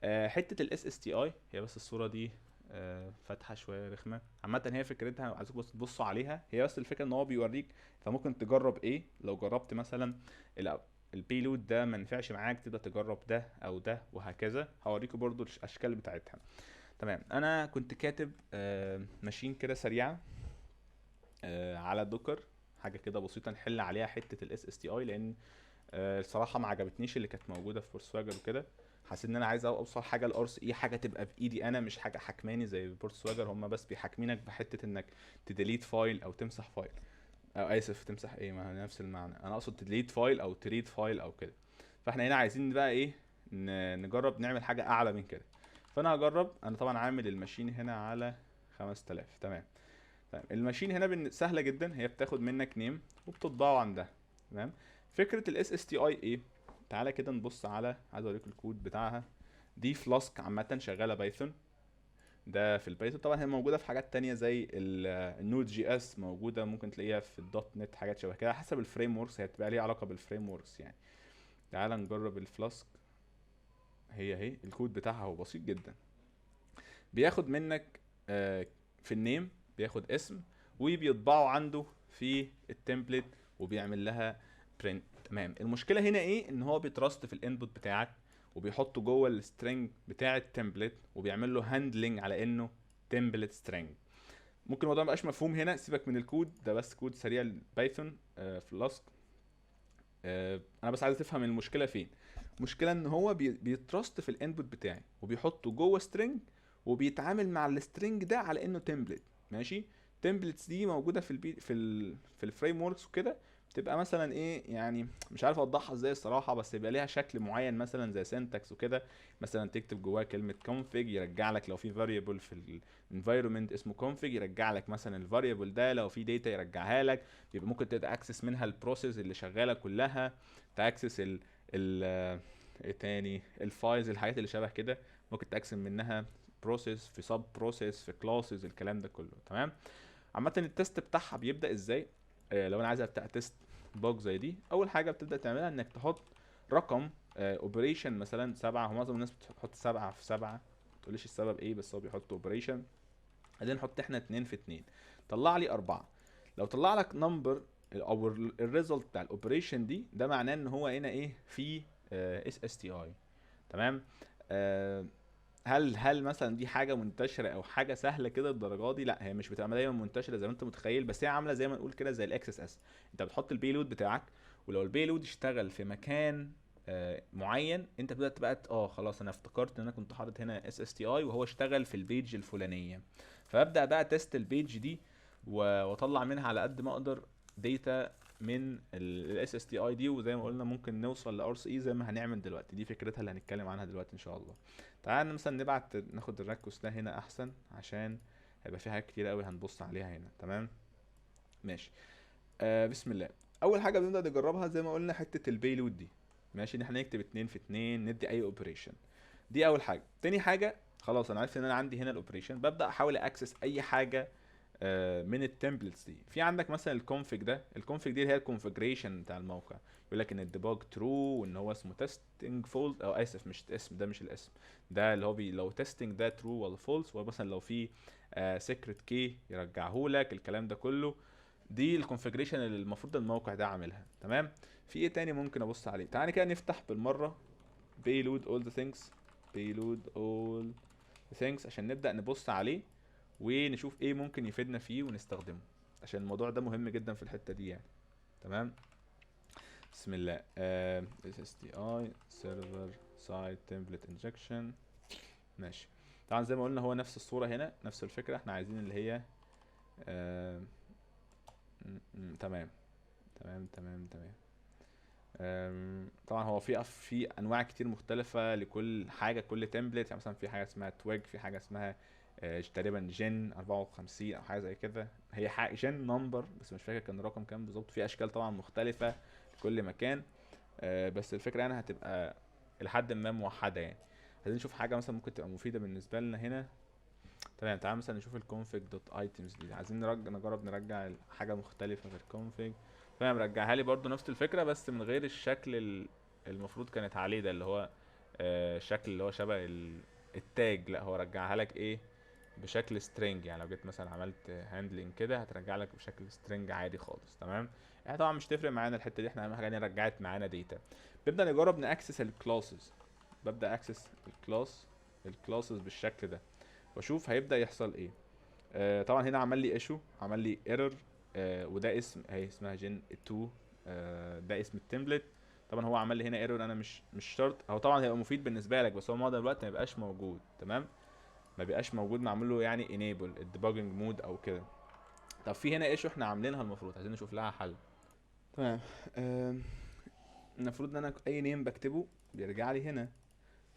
حته الاس اس تي اي هي بس الصوره دي فاتحه شويه رخمه. عامه هي فكرتها عايزكم بس تبصوا عليها، هي بس الفكره ان هو بيوريك فممكن تجرب ايه. لو جربت مثلا البيلود ده ما نفعش معاك تبدا تجرب ده او ده وهكذا. هوريكم برضو الاشكال بتاعتها. تمام، انا كنت كاتب ماشين كده سريعه على دوكر، حاجه كده بسيطه نحل عليها حته الاس اس تي اي، لان الصراحه ما عجبتنيش اللي كانت موجوده في فورسواجر وكده. حسيت ان انا عايز اوصل حاجه الار سي اي، حاجه تبقى بايدي انا، مش حاجه حكماني زي فورسواجر. هم بس بيحكمينك بحته انك تديليت فايل او تمسح فايل، او اسف تمسح ايه، ما هو نفس المعنى. انا اقصد تديليت فايل او تريد فايل او كده. فاحنا هنا عايزين بقى ايه، نجرب نعمل حاجه اعلى من كده. فانا هجرب. انا طبعا عامل الماشين هنا على 5000. تمام. تمام، الماشين هنا سهله جدا، هي بتاخد منك نيم وبتطبعه عندها. تمام. فكره الاس اس تي اي ايه؟ تعالى كده نبص على، عايز اوريك الكود بتاعها. دي فلاسك عامه شغاله بايثون. ده في البايثون طبعا، هي موجوده في حاجات تانية زي النود جي اس، موجوده ممكن تلاقيها في الدوت نت، حاجات شبه كده حسب الفريم وركس، هي بتبقى ليها علاقه بالفريم وركس يعني. تعالى نجرب الفلاسك. هي اهي الكود بتاعها هو بسيط جدا. بياخد منك في النيم بياخد اسم وبيطبعه عنده في التمبلت وبيعمل لها برنت. تمام. المشكله هنا ايه؟ ان هو بيترست في الانبوت بتاعك وبيحطه جوه السترنج بتاع التمبلت وبيعمل له هاندلنج على انه تمبلت سترنج. ممكن الموضوع مبقاش مفهوم هنا، سيبك من الكود ده، بس كود سريع لبايثون فلاسك. انا بس عايز تفهم المشكله فين. المشكله ان هو بيترست في الانبوت بتاعي وبيحطه جوه سترينج وبيتعامل مع السترينج ده على انه تمبلت. ماشي. تمبلتس دي موجوده في الفريم وركس وكده. بتبقى مثلا ايه يعني، مش عارف اوضحها ازاي الصراحه، بس يبقى ليها شكل معين مثلا زي سينتاكس وكده. مثلا تكتب جواها كلمه config، يرجع لك لو في variable في الانفايرمنت اسمه config، يرجع لك مثلا الفاريبل ده لو في داتا يرجعها لك. يبقى ممكن تاكسس منها البروسيس اللي شغاله كلها، تاكسس ال ايه تاني، الفايلز، الحاجات اللي شبه كده. ممكن تقسم منها بروسيس في سب بروسيس في كلاسز، الكلام ده كله. تمام. عامه التست بتاعها بيبدا ازاي؟ لو انا عايز ابدا تيست بوج زي دي، اول حاجه بتبدا تعملها انك تحط رقم اوبريشن مثلا 7. هو معظم الناس بتحط 7 في 7، ما تقوليش السبب ايه، بس هو بيحط اوبريشن. بعدين نحط احنا 2 في 2، طلع لي 4. لو طلع لك نمبر او الريزلت بتاع الاوبريشن دي، ده معناه ان هو هنا ايه، في اس اس تي اي. تمام. آه، هل مثلا دي حاجه منتشره او حاجه سهله كده الدرجه دي؟ لا، هي مش بتبقى دايما منتشره زي ما انت متخيل، بس هي عامله زي ما نقول كده زي الاكس اس اس. انت بتحط البيلود بتاعك، ولو البيلود اشتغل في مكان معين، انت بدات بقى خلاص انا افتكرت ان انا كنت حاطط هنا اس اس تي اي وهو اشتغل في البيج الفلانيه. فابدا بقى تيست البيج دي واطلع منها على قد ما اقدر داتا من الاس اس تي اي دي. وزي ما قلنا ممكن نوصل لار سي اي زي ما هنعمل دلوقتي، دي فكرتها اللي هنتكلم عنها دلوقتي ان شاء الله. تعال مثلا ناخد الركوس ده هنا احسن، عشان هيبقى في حاجات كتير قوي هنبص عليها هنا. تمام. ماشي. بسم الله. اول حاجه بنبدا نجربها زي ما قلنا حته البيلود دي. ماشي، ان احنا نكتب 2 في 2 ندي اي اوبريشن. دي اول حاجه. تاني حاجه، خلاص انا عرفت ان انا عندي هنا الاوبريشن، ببدا احاول اكسس اي حاجه من التمبلتس دي. في عندك مثلا الكونفيج ده، الكونفيج دي اللي هي الكونفيجريشن بتاع الموقع. يقول لك ان الديباج ترو، وان هو اسمه تيستنج فولس، او اسف مش اسم، ده مش الاسم. ده اللي هو لو تيستنج ده ترو ولا فولس، ومثلا لو في سيكريت كي يرجعه لك، الكلام ده كله. دي الكونفيجريشن اللي المفروض الموقع ده عاملها. تمام. في ايه تاني ممكن ابص عليه؟ تعالى كده نفتح بالمره payload all the things. payload all the things عشان نبدا نبص عليه ونشوف ايه ممكن يفيدنا فيه ونستخدمه، عشان الموضوع ده مهم جدا في الحته دي يعني. تمام. بسم الله. SSTI server side template injection. ماشي. طبعا زي ما قلنا هو نفس الصوره هنا، نفس الفكره. احنا عايزين اللي هي آه تمام. تمام تمام تمام. طبعا هو في انواع كتير مختلفه لكل حاجه، كل تمبلت. يعني مثلا في حاجه اسمها تويج، في حاجه اسمها تقريبا جن 54 او حاجه زي كده. هي حاجه جن نمبر بس مش فاكر كان الرقم كام بالظبط. في اشكال طبعا مختلفه لكل مكان. بس الفكره يعني هتبقى لحد ما موحده يعني. عايزين نشوف حاجه مثلا ممكن تبقى مفيده بالنسبه لنا هنا. تمام. تعال مثلا نشوف الكونفيج دوت ايتمز دي. عايزين نجرب نرجع حاجه مختلفه في الكونفيج. تمام. رجعها لي برضو نفس الفكره بس من غير الشكل المفروض كانت عليه ده، اللي هو شكل اللي هو شبه التاج، لا هو رجعها لك ايه بشكل سترينج. يعني لو جيت مثلا عملت هاندلنج كده هترجع لك بشكل سترينج عادي خالص. تمام. احنا طبعا مش تفرق معانا الحته دي، احنا اهم حاجه ان هي رجعت معانا داتا. بنبدا نجرب ناكسس الكلاسز. ببدا اكسس الكلاسز بالشكل ده واشوف هيبدا يحصل ايه. طبعا هنا عمل لي ايشو، عمل لي ايرور. وده اسم اهي اسمها جن 2. ده اسم التمبلت. طبعا هو عمل لي هنا ايرور، انا مش شرط، هو طبعا هيبقى مفيد بالنسبه لك بس هو معظم الوقت ما يبقاش موجود. تمام. ما بيبقاش موجود، معمول له يعني enable الديباجنج مود او كده. طب في هنا ايشو احنا عاملينها، المفروض عايزين نشوف لها حل. تمام. المفروض ان انا اي نيم بكتبه بيرجع لي هنا.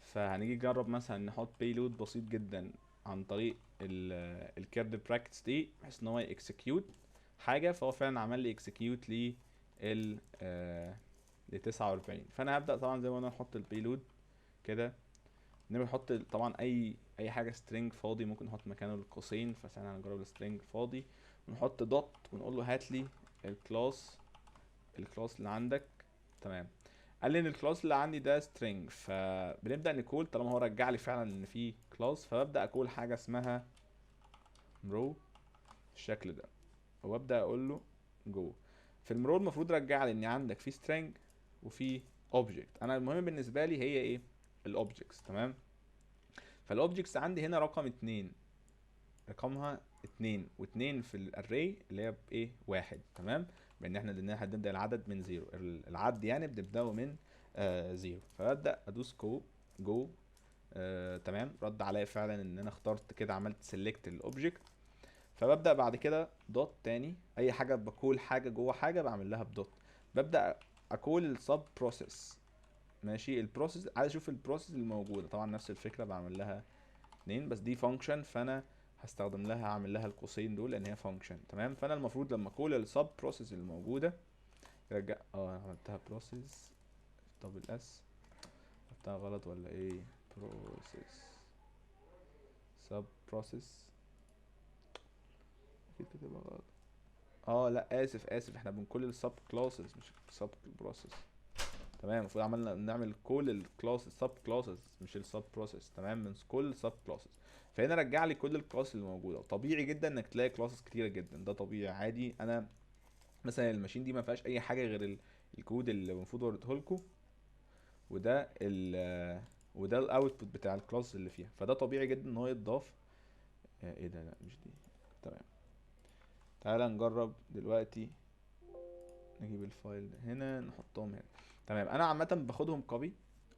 فهنيجي نجرب مثلا نحط بيلود بسيط جدا عن طريق الكيرد براكتس دي بحيث ان هو يكسكيوت حاجه. فهو فعلا عمل لي اكسكيوت ل 49. فانا هبدا طبعا زي ما قلنا نحط البيلود كده. نحط طبعا اي حاجه سترينج فاضي ممكن نحط مكانه القوسين. فساعتها هنجرب السترينج فاضي ونحط دوت ونقول له هات لي الكلاس اللي عندك. تمام. قال لي ان الكلاس اللي عندي ده string. فبنبدا نكول طالما هو رجع لي فعلا ان في كلاس. فببدا اكول حاجه اسمها رو بالشكل ده وابدا اقول له جو. في المرور المفروض رجع لي ان عندك في string وفي object. انا المهم بالنسبه لي هي ايه؟ الاوبجكتس. تمام. فالاوبجكتس عندي هنا رقم 2، رقمها 2 و2 في الاري اللي هي بايه؟ 1. تمام. بان احنا هنبدا العدد من 0، العد يعني بنبداه من 0. فببدا ادوس جو. تمام. رد عليا فعلا ان انا اخترت كده، عملت سيلكت الاوبجكت. فببدا بعد كده دوت تاني. اي حاجه بكول حاجه جوه حاجه بعمل لها بدوت. ببدا اكول السب بروسيس. ماشي. البروسيس عايز اشوف البروسيس الموجوده. طبعا نفس الفكره بعمل لها 2 بس دي فانكشن. فانا هستخدم لها، هعمل لها القوسين دول لان هي فانكشن. تمام. فانا المفروض لما اكول السب بروسيس الموجوده يرجع. عملتها بروسيس دبل اس، عملتها غلط ولا ايه؟ بروسيس سب بروسيس اكيد كاتبها غلط. لا اسف احنا بنكول السب كلاسز مش سب بروسيس. تمام. المفروض عملنا نعمل كل الكلاس السب كلاسز مش السب بروسيس. تمام. من كل سب كلاسز. فهنا رجع لي كل الكلاس اللي موجوده. طبيعي جدا انك تلاقي كلاسز كتيره جدا، ده طبيعي عادي. انا مثلا الماشين دي ما فيهاش اي حاجه غير الكود اللي المفروض اوريه لكم، وده وده الاوتبوت بتاع الكلاس اللي فيها. فده طبيعي جدا ان هو يتضاف. ايه ده؟ لا مش دي. تمام. تعالى نجرب دلوقتي نجيب الفايل ده هنا نحطهم هنا. تمام. انا عامه باخدهم كوبي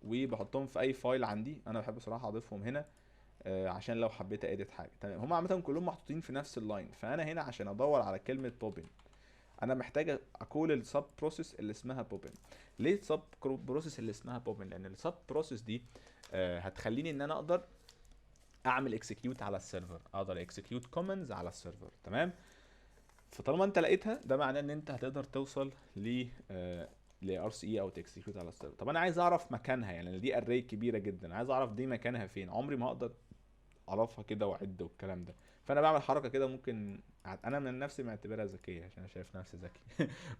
وبحطهم في اي فايل عندي. انا بحب صراحه اضيفهم هنا عشان لو حبيت اديت حاجه. تمام. هم عامه كلهم محطوطين في نفس اللاين. فانا هنا عشان ادور على كلمه بوبن انا محتاج اقول السب بروسيس اللي اسمها بوبن. ليه السب بروسيس اللي اسمها بوبن؟ لان السب بروسيس دي هتخليني ان انا اقدر اعمل اكسكيوت على السيرفر، اقدر اكسكيوت كوماندز على السيرفر. تمام. فطالما انت لقيتها ده معناه ان انت هتقدر توصل ل ار سي اي او تكسكيوت على السيرفر. طب انا عايز اعرف مكانها، يعني دي اري كبيره جدا، عايز اعرف دي مكانها فين. عمري ما هقدر اعرفها كده واعد والكلام ده. فانا بعمل حركه كده ممكن انا من نفسي معتبرها ذكيه عشان انا شايف نفسي ذكي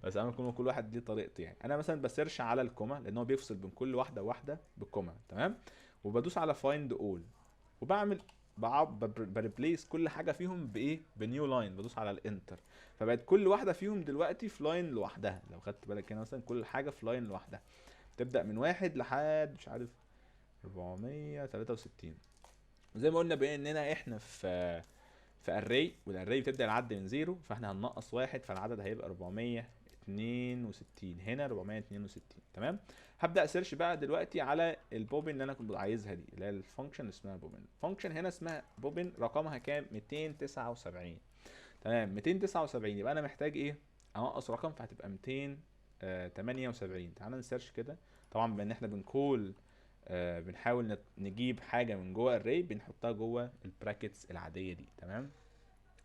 بس انا كل واحد ليه طريقته. يعني انا مثلا بسيرش على الكوما لان هو بيفصل بين كل واحده وواحده بالكوما. تمام. وبدوس على فايند اول وبعمل بريبليس كل حاجه فيهم بايه؟ بنيو لاين. بدوس على الانتر فبقت كل واحده فيهم دلوقتي في لاين لوحدها. لو خدت بالك هنا مثلا كل حاجه في لاين لوحدها تبدا من واحد لحد مش عارف 463. زي ما قلنا بما اننا احنا في اري والاري بتبدا العد من زيرو فاحنا هننقص واحد فالعدد هيبقى 462. هنا 462. تمام. هبدا اسيرش بقى دلوقتي على البوبن اللي انا كنت عايزها دي اللي هي الفانكشن اسمها بوبن. فانكشن هنا اسمها بوبن رقمها كام؟ 279. تمام. 279 يبقى انا محتاج ايه؟ انقص رقم فهتبقى 278. تعال نسيرش كده. طبعا بما ان احنا بنقول بنحاول نجيب حاجه من جوه الري بنحطها جوه البراكتس العاديه دي. تمام.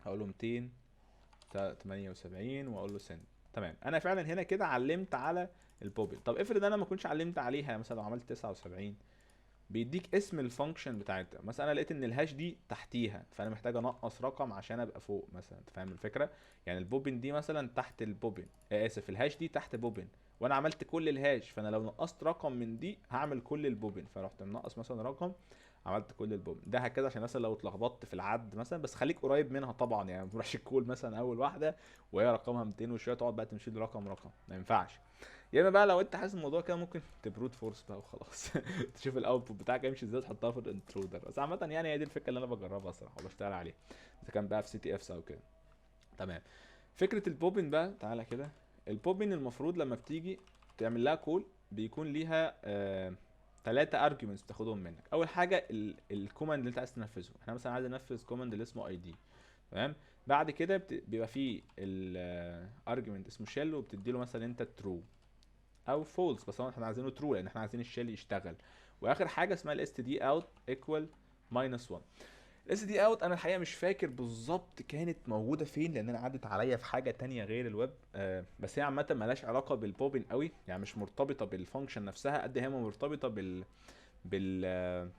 هقول له 278 واقول له سند. تمام. انا فعلا هنا كده علمت على البوبل. طب افرض انا ما كنتش علمت عليها، مثلا لو عملت 79 بيديك اسم الفانكشن بتاعتها. مثلا انا لقيت ان الهاش دي تحتيها فانا محتاج انقص رقم عشان ابقى فوق مثلا. انت فاهم الفكره؟ يعني البوبن دي مثلا تحت البوبن، اسف الهاش دي تحت بوبن وانا عملت كل الهاش، فانا لو نقصت رقم من دي هعمل كل البوبن، فرحت منقص مثلا رقم عملت كل البوبن ده هكذا، عشان مثلا لو اتلخبطت في العد مثلا، بس خليك قريب منها طبعا يعني، ما تروحش الكول مثلا اول واحده وهي رقمها 200 وشويه تقعد بقى تمشي لي رقم رقم، ما ينفعش. يا اما بقى لو انت حاسس الموضوع كده ممكن تبروت فورس بقى وخلاص تشوف الاوتبوت بتاعك يمشي ازاي تحطها في الانترودر. بس عامه يعني هي دي الفكره اللي انا بجربها صراحه وبشتغل عليها، اذا كان بقى في سي تي افس او كده. تمام. فكره البوبن بقى تعالى كده. البوبن المفروض لما بتيجي تعمل لها كول بيكون ليها 3 arguments بتاخدهم منك. اول حاجه الكوماند اللي انت عايز تنفذه، احنا مثلا عايز انفذ كوماند اللي اسمه اي دي. تمام. بعد كده بيبقى فيه الارجيومنت اسمه شيل، وبتدي له مثلا انت ترو او فولس، بس هو احنا عايزينه ترو لان احنا عايزين الشيل يشتغل. واخر حاجه اسمها الاس تي دي اوت ايكوال ماينس 1. الاس دي اوت انا الحقيقه مش فاكر بالظبط كانت موجوده فين، لان انا عدت عليا في حاجه تانية غير الويب، بس هي عامه مالهاش علاقه بالبوبن قوي يعني، مش مرتبطه بالفانكشن نفسها قد هي مرتبطه بال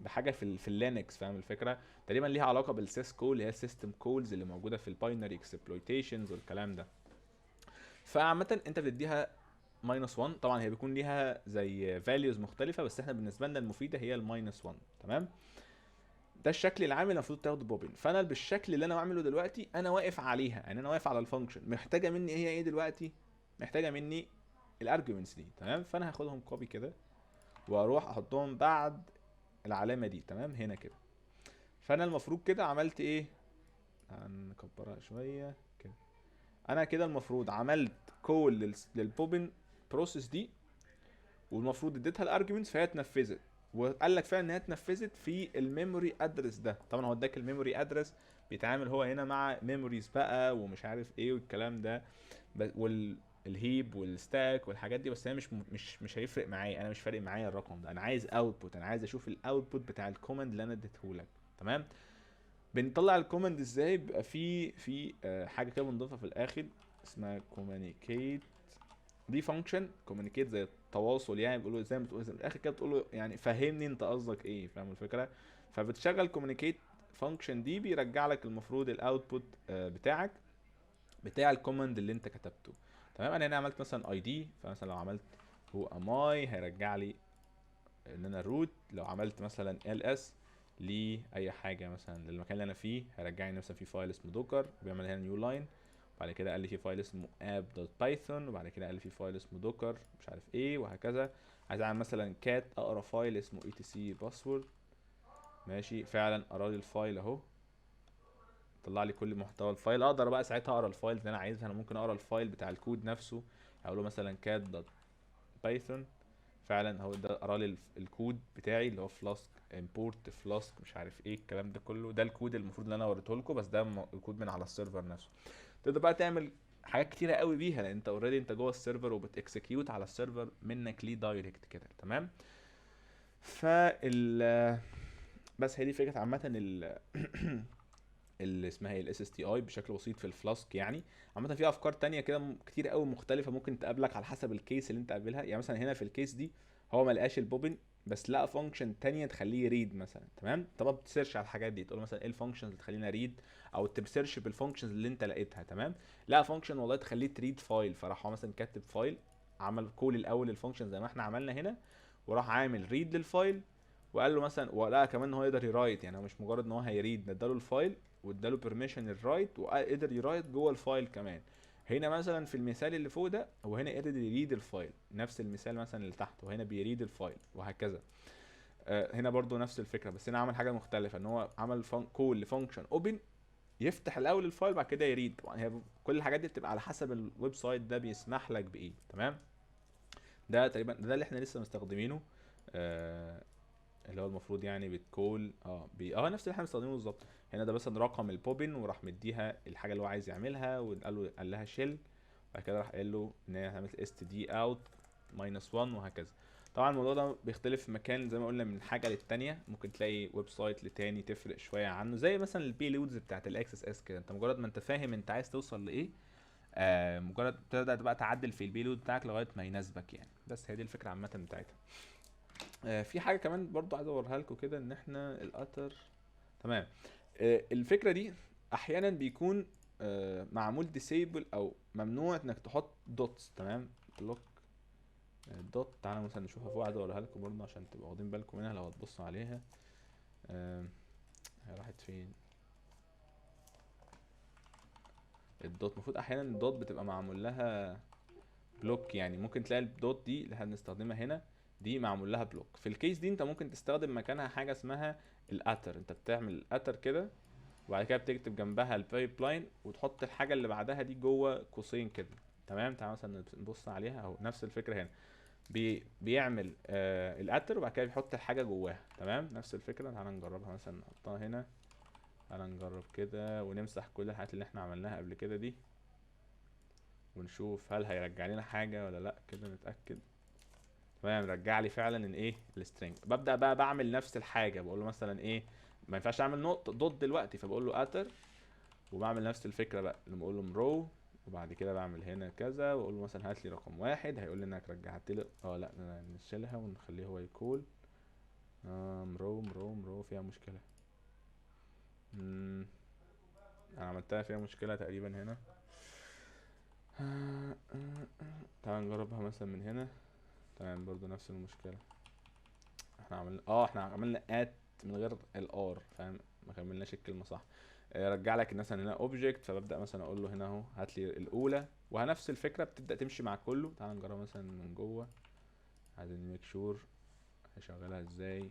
بحاجه في اللينكس، فاهم الفكره؟ تقريبا ليها علاقه بالسيس كول اللي هي السيستم كولز اللي موجوده في الباينري اكسبلويتيشنز والكلام ده. فعامه انت بتديها ماينس 1، طبعا هي بيكون ليها زي فاليوز مختلفه، بس احنا بالنسبه لنا المفيده هي الماينس 1. تمام. ده الشكل العام اللي المفروض تاخده بوبن. فانا بالشكل اللي انا بعمله دلوقتي انا واقف عليها، يعني انا واقف على الفانكشن محتاجه مني هي ايه دلوقتي، محتاجه مني الارجيومنتس دي. تمام. فانا هاخدهم كوبي كده واروح احطهم بعد العلامه دي، تمام، هنا كده. فانا المفروض كده عملت ايه، هنكبرها شويه كده. انا كده المفروض عملت كول للبوبن بروسيس دي، والمفروض اديتها الارجيومنتس فهي اتنفذت، وقال لك فعلا ان هي اتنفذت في الميموري ادرس ده. طبعا هو اداك الميموري ادرس، بيتعامل هو هنا مع ميموريز بقى ومش عارف ايه والكلام ده، والهيب والستاك والحاجات دي. بس هي مش هيفرق معايا، انا مش فارق معايا الرقم ده، انا عايز اوتبوت، انا عايز اشوف الاوتبوت بتاع الكوماند اللي انا اديته لك. تمام. بنطلع الكوماند ازاي؟ بيبقى في حاجه كده بنضيفها في الاخر اسمها communicate. دي فانكشن كوميونيكيت زي التواصل يعني، بيقولوا زي ما بتقول في الاخر كده، بتقول له يعني فهمني انت قصدك ايه، فاهم الفكره؟ فبتشغل كوميونيكيت فانكشن دي، بيرجع لك المفروض الاوتبوت بتاعك بتاع الكوماند اللي انت كتبته. تمام. انا هنا عملت مثلا اي دي، فمثلا لو عملت هو اماي هيرجع لي ان انا روت. لو عملت مثلا ال اس لاي حاجه مثلا للمكان اللي انا فيه، هيرجعني مثلا في فايل اسمه دوكر، بيعمل هنا نيو لاين. بعد كده قال لي في فايل اسمه app.python، وبعد كده قال لي في فايل اسمه دوكر مش عارف ايه وهكذا. عايز اعمل مثلا كات اقرا فايل اسمه etc password، ماشي، فعلا قرا لي الفايل اهو، طلع لي كل محتوى الفايل. اقدر بقى ساعتها اقرا الفايل اللي انا عايزها، انا ممكن اقرا الفايل بتاع الكود نفسه، اقول له مثلا cat.python، فعلا هو ده قرا لي الكود بتاعي اللي هو فلاسك امبورت فلاسك مش عارف ايه الكلام ده كله. ده الكود المفروض اللي انا وريته لكم، بس ده الكود من على السيرفر نفسه. تقدر بقى تعمل حاجات كتيره قوي بيها، لان انت اوريدي انت جوه السيرفر وبتكسكيوت على السيرفر منك ليه دايركت كده. تمام. فال بس هي دي فكره عامه اللي اسمها ايه الاس اس تي اي بشكل بسيط في الفلاسك يعني. عامه في افكار تانية كده كتير قوي مختلفه ممكن تقابلك على حسب الكيس اللي انت قابلها. يعني مثلا هنا في الكيس دي هو ما لقاش البوبن، بس لقى فانكشن تانية تخليه يريد مثلا. تمام. طب بتسيرش على الحاجات دي، تقول مثلا ايه الفانكشنز اللي تخلينا ريد، او تسيرش بالفانكشنز اللي انت لقيتها. تمام. لقى فانكشن والله تخليه تريد فايل، فراح هو مثلا كاتب فايل، عمل كول الاول للفانكشن زي ما احنا عملنا هنا، وراح عامل ريد للفايل، وقال له مثلا، ولقى كمان ان هو يقدر يرايت، يعني هو مش مجرد ان هو هيريد، اداله الفايل واداله بيرميشن الرايت وقدر يرايت جوه الفايل كمان. هنا مثلا في المثال اللي فوق ده هو هنا قدر يريد الفايل، نفس المثال مثلا اللي تحت وهنا بيريد الفايل وهكذا. هنا برضو نفس الفكره، بس هنا عمل حاجه مختلفه، ان هو عمل كول لفانكشن اوبن يفتح الاول الفايل بعد كده يريد. طبعا هي كل الحاجات دي بتبقى على حسب الويب سايت ده بيسمح لك بايه. تمام. ده تقريبا ده اللي احنا لسه مستخدمينه، آه اللي هو المفروض يعني بتكول نفس اللي احنا بنستخدمه بالظبط. هنا ده مثلا رقم البوبن، وراح مديها الحاجه اللي هو عايز يعملها، قال لها شيل، بعد كده راح قال له ان هي عملت اس تي دي اوت ماينس 1 وهكذا. طبعا الموضوع ده بيختلف في مكان زي ما قلنا من حاجه للتانيه، ممكن تلاقي ويب سايت لتاني تفرق شويه عنه، زي مثلا البيلودز بتاعت الاكسس اس كده. انت مجرد ما انت فاهم انت عايز توصل لايه، مجرد تبدا بقى تعدل في البيلود بتاعك لغايه ما يناسبك يعني. بس هي دي الفكره عامه بتاعتها. في حاجه كمان برضو عايز اوريها لكم كده، ان احنا الاتر. تمام. الفكره دي احيانا بيكون معمول ديسيبل او ممنوع انك تحط دوتس. تمام. بلوك الدوت تعالى مثلا نشوفها فوق، عايز اوريها لكم برضه عشان تبقوا واخدين بالكم منها لو هتبصوا عليها. آم، هي راحت فين؟ الدوت المفروض احيانا الدوت بتبقى معمول لها بلوك، يعني ممكن تلاقي الدوت دي اللي احنا بنستخدمها هنا دي معمول لها بلوك. في الكيس دي انت ممكن تستخدم مكانها حاجه اسمها الاتر. انت بتعمل الاتر كده وبعد كده بتكتب جنبها البايب لاين وتحط الحاجه اللي بعدها دي جوه قوسين كده. تمام، تعال مثلا نبص عليها اهو، نفس الفكره هنا. بيعمل الاتر وبعد كده بيحط الحاجه جواها. تمام، نفس الفكره. تعال نجربها مثلا نحطها هنا. تعال نجرب كده ونمسح كل الحاجات اللي احنا عملناها قبل كده دي ونشوف هل هيرجع لنا حاجه ولا لا. كده نتاكد. تمام، رجع لي فعلا ان ايه السترنج. ببدا بقى بعمل نفس الحاجه، بقول له مثلا ايه، ما ينفعش اعمل نقطه دوت دلوقتي، فبقول له اتر وبعمل نفس الفكره بقى اللي بقول له مرو. وبعد كده بعمل هنا كذا واقول له مثلا هات لي رقم واحد، هيقول لي انك رجعت لي. لا نشيلها ونخليه هو يكول. مرو فيها مشكله. مم. انا عملتها فيها مشكله تقريبا هنا. تعال نجربها مثلا من هنا. تمام، برضو نفس المشكله. احنا عملنا ات من غير الار، فاهم؟ ما كملناش الكلمه صح. رجع لك مثلا هنا اوبجكت، فببدا مثلا اقول له هنا اهو هات لي الاولى، وهنفس الفكره بتبدا تمشي مع كله. تعال نجرب مثلا من جوه، عايزين ميك شور هشغلها ازاي.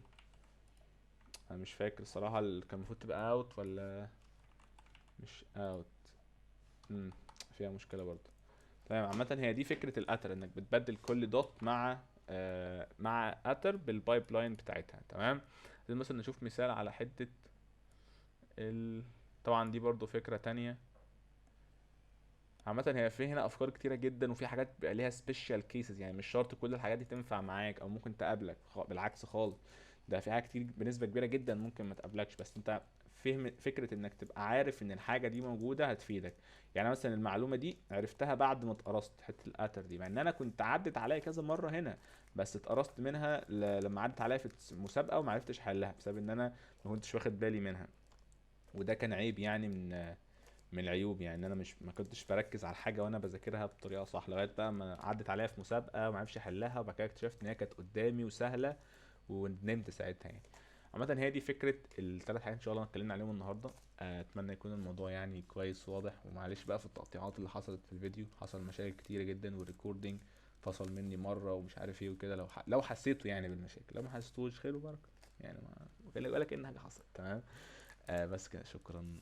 انا مش فاكر الصراحه كان المفروض تبقى اوت ولا مش اوت. امم فيها مشكله برضه. تمام، عامه هي دي فكره الاتر، انك بتبدل كل دوت مع اتر بالبايب لاين بتاعتها. تمام، عايزين مثلا نشوف مثال على حته ال... طبعا دي برضو فكرة تانية. عامة هي في هنا افكار كتيرة جدا، وفي حاجات بيبقى ليها سبيشال كيسز، يعني مش شرط كل الحاجات دي تنفع معاك او ممكن تقابلك، بالعكس خالص. ده في حاجات كتير بنسبة كبيرة جدا ممكن ما تقابلكش، بس انت فهم فكرة انك تبقى عارف ان الحاجة دي موجودة هتفيدك. يعني مثلا المعلومة دي عرفتها بعد ما اتقرصت حتة الاتر دي، مع ان انا كنت عدت عليا كذا مرة هنا، بس اتقرصت منها لما عدت عليا في المسابقة وما عرفتش احلها بسبب ان انا ما كنتش واخد بالي منها. وده كان عيب يعني من العيوب، يعني ان انا مش ما كنتش بركز على الحاجه وانا بذاكرها بطريقه صح، لغايه بقى ما عدت عليا في مسابقه وما عرفش احلها، وبعد كده اكتشفت ان هي كانت قدامي وسهله وندمت ساعتها يعني. عامه هي دي فكره الثلاث حاجات ان شاء الله اتكلمنا عليهم النهارده. اتمنى يكون الموضوع يعني كويس وواضح، ومعلش بقى في التقطيعات اللي حصلت في الفيديو، حصل مشاكل كتيره جدا والريكوردينج فصل مني مره ومش عارف ايه وكده. لو حسيته يعني بالمشاكل، لو ما حسيتوش خير وبركه يعني، ما ولا كأن حاجه حصلت. تمام. بس كده، شكرا.